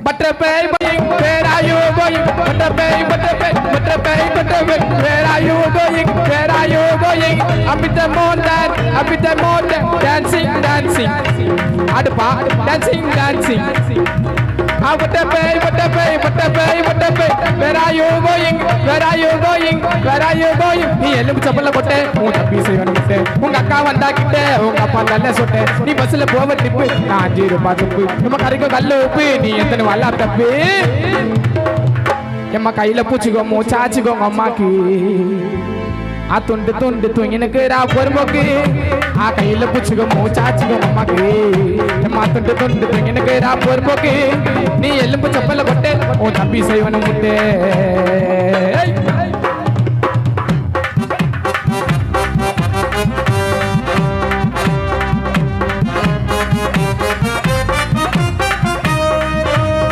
Butterfly, where are you going? Butterfly, where are you going? Where are you going? Up with the mountain, dancing. Adapa, dancing. Butterfly, where are you going? Where are you going? நீ எலும்பு சப்பல்ல போட்டே உன் தம்பி செய்வன முட்டே உங்க அக்கா வந்தா கிட்டே உங்க அப்பா நல்ல சொட்டே நீ பஸ்ல போவ டிப்பு நான் 5 ரூபாய் துப்பு நம்ம கறிக்கு கல்லு உப்பு நீ எத்தனை வல்லா தப்பு எம்மா கையில பூச்சிக்கோமோ சாச்சிக்கோங்க அம்மாக்கு ஆ துண்டு தூங்கினுக்கு ரா பொறுமோக்கு ஆ கையில பூச்சிக்கோமோ சாச்சிக்கோங்க அம்மாக்கு எம்மா துண்டு தூங்கினுக்கு ரா பொறுமோக்கு நீ எலும்பு சப்பல்ல போட்டே உன் தம்பி செய்வன முட்டே